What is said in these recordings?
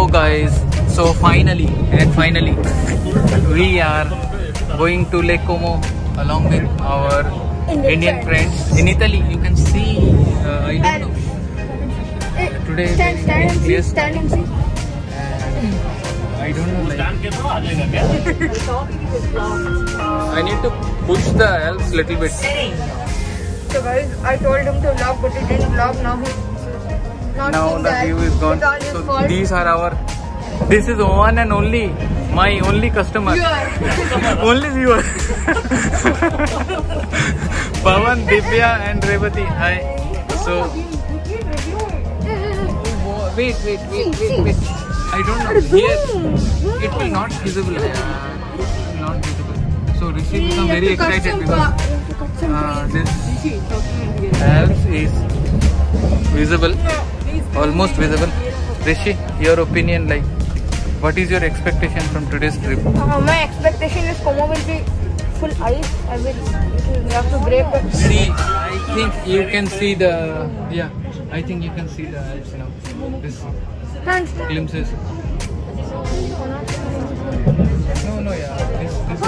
guys, so finally we are going to Lake Como along with our Indian friends in Italy. You can see, I don't know. Today stand and see. I don't know. I need to push the elves little bit. So guys, I told him to vlog, but he didn't vlog. Now the view is gone. So these are our. This is one and only, my only customer. Only viewer. Pawan, Divya and Revati. Hi. So wait. I don't know. Here it will not visible. Not visible. So Rishi become very excited because this elf is visible, almost visible. Rishi, your opinion, like, what is your expectation from today's trip? My expectation is Como will be full ice. We have to break the... See, I think you can see the... Yeah, I think you can see the Alps now. This glimpses. No, yeah. This is...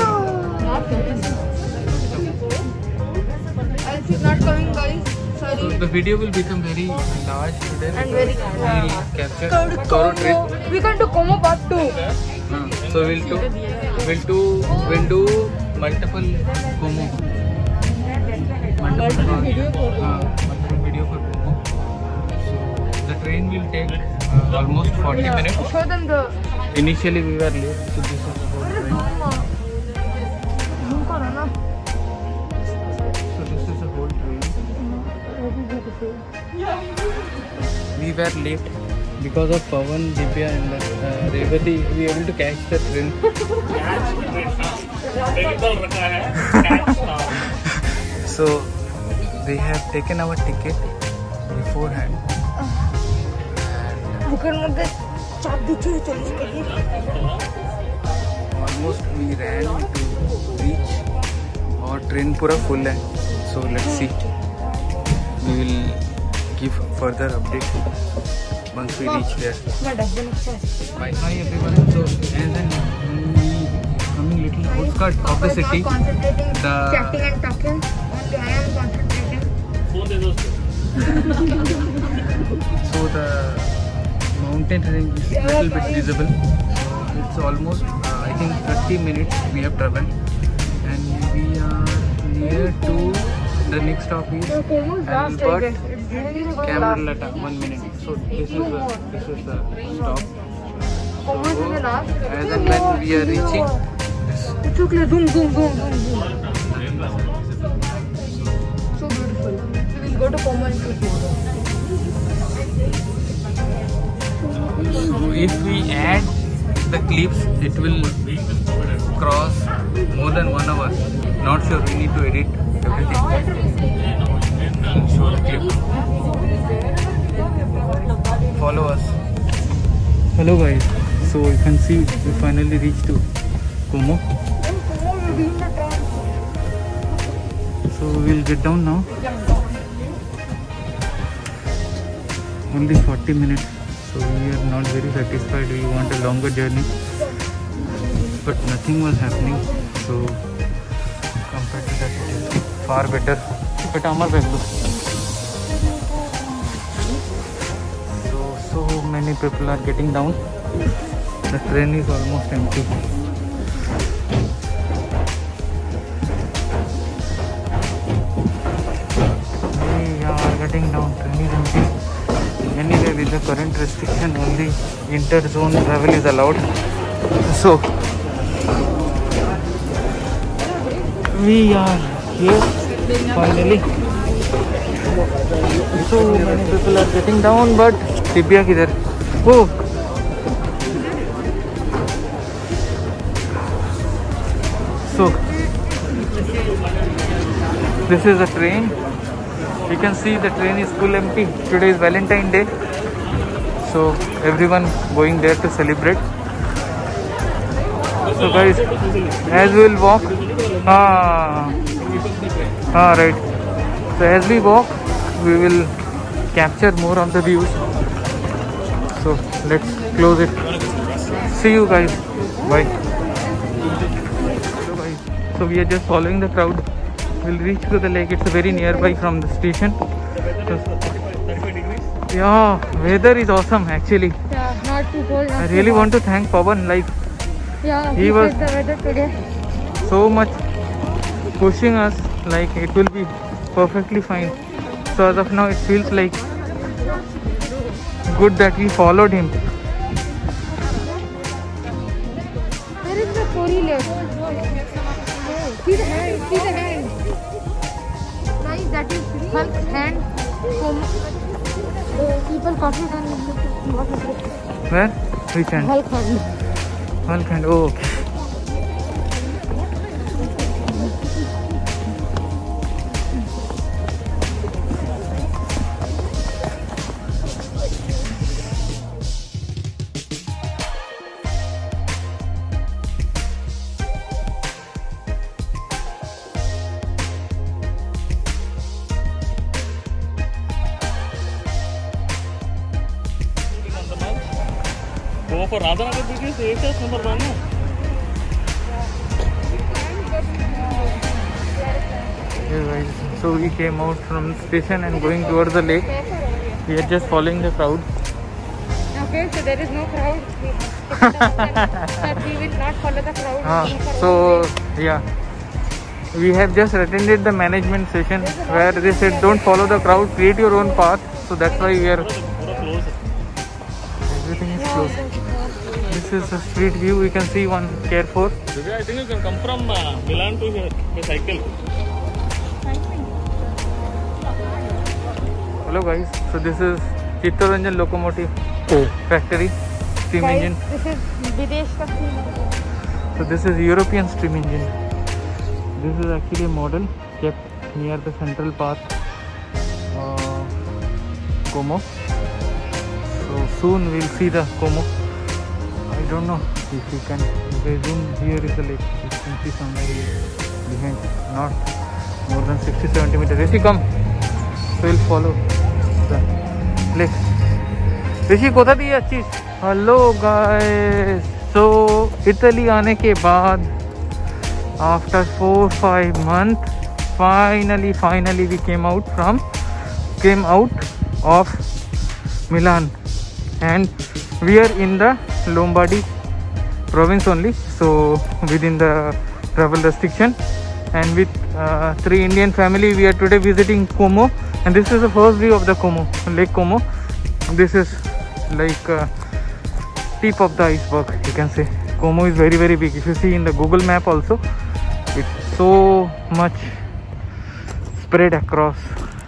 Alps is not coming, guys. Sorry. So the video will become very large today. And very... We'll capture Toro trip. We can do Como part 2. So we'll do multiple Como. Multiple video for Como. So the train will take almost 40 minutes. Show them the... Initially we were late, so this is the whole train. So this is the whole train. We were late because of Pawan, Divya and Revati. We were able to catch the train. So they have taken our ticket beforehand. Almost we ran to reach. Our train pura full hai. So let's see. We will give further update once we reach there. Bye everyone. So as in we coming little outskirts of the city. The chatting and talking. Only I am concentrating. So the mountain range is a little bit visible. It's almost I think 30 minutes we have traveled, and we are near to the next stop is Albert Camerlata. 1 minute. So this is the stop. So as and when we are reaching this. It's okay. Zoom. So beautiful. We will go to Como and shoot. So if we add the clips, it will cross more than 1 hour. Not sure, we need to edit everything and show the clip. Follow us. Hello guys, so you can see we finally reached to Como. So we will get down now. Only 40 minutes. So we are not very satisfied. We want a longer journey, but nothing was happening. So compared to that, it is far better. So many people are getting down. The train is almost empty. We are getting down. Train is empty. Anyway, with the current restriction, only inter-zone travel is allowed. So we are here finally. So many people are getting down, but Divya kidhar? Oh, so this is the train. You can see the train is full empty. Today is Valentine's Day, so everyone going there to celebrate. So guys, as we will walk, right. So as we walk, we will capture more of the views. So let's close it. See you guys. Bye. So guys, so we are just following the crowd. We'll reach to the lake. It's very nearby from the station. Yeah, weather is awesome actually. Yeah, not too cold. I really want to thank Pawan. Like, Yeah, he was the weather today. so much pushing us. Like, it will be perfectly fine. So as of now, it feels like good that we followed him. Where is the 4-wheeler? See the hand, see the hand. Guys, that is Hulk's hand. People copied and what is it? Where? Which hand? Hulk hand. Hulk hand. Oh, okay. Go for Radhanagar because HS number 1. Hey guys, so we came out from the station and going towards the lake. We are just following the crowd. Okay, so there is no crowd. That we will not follow the crowd. So yeah, we have just attended the management session where they said don't follow the crowd, create your own path. So that's why we are. Everything is closed. This is a street view. We can see one Carrefour. I think you can come from Milan to here by cycle. Hello guys. So this is Chittaranjan locomotive factory, steam engine. This is Videsh ka steam. So this is European steam engine. This is actually a model kept near the Central Park, Como. So soon we'll see the Como. I don't know if you can zoom. Here is the lake. You can see somewhere here behind, not more than 60-70 meters. Rishi, come. So we'll follow the lake. Rishi, kotha diye achhi? Hello guys. So Italy aane ke baad, after 4-5 months, finally we came out of Milan, and we are in the Lombardy province only, so within the travel restriction, and with 3 Indian family we are today visiting Como, and this is the first view of the Como, Lake Como. This is like tip of the iceberg, you can say. Como is very big. If you see in the Google map also, it's so much spread across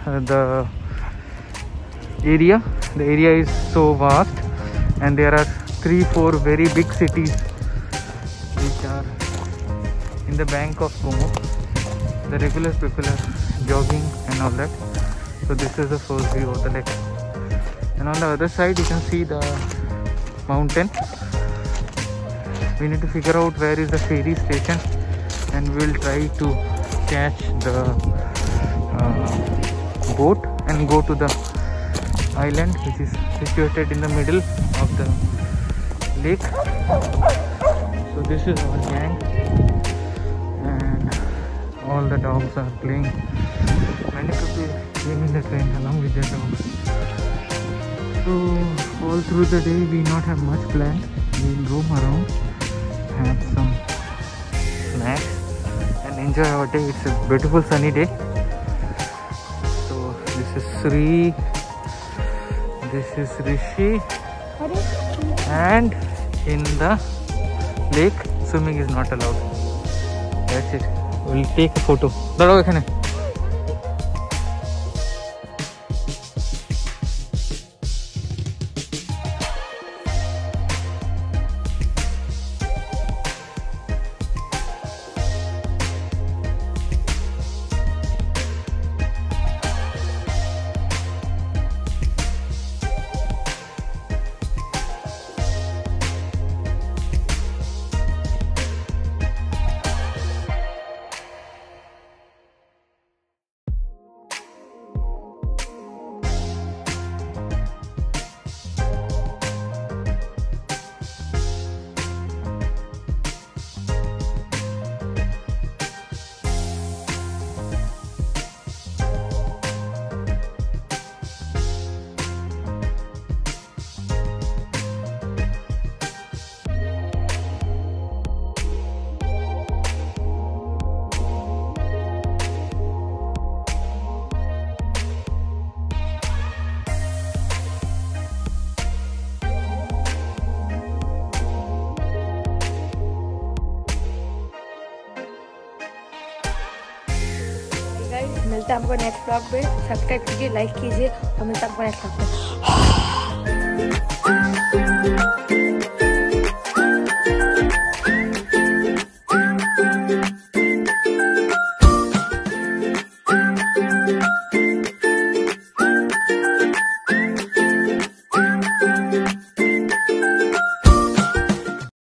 the area. The area is so vast, and there are 3-4 very big cities which are in the bank of Como. The regular people are jogging and all that. So this is the first view of the lake, and on the other side you can see the mountain. We need to figure out where is the ferry station, and we will try to catch the boat and go to the island which is situated in the middle of the lake. So this is our gang, and all the dogs are playing. Many people came in the train along with their dogs. So all through the day we not have much planned. We will roam around, have some snacks and enjoy our day. It's a beautiful sunny day. So this is Sri, this is Rishi, and in the lake swimming is not allowed. That's it. We'll take a photo. Dado ekhane. मिलते हैं आपको next blog में। Subscribe कीजिए, like कीजिए और मिलते हैं आपको नेक्स्ट ब्लॉग में।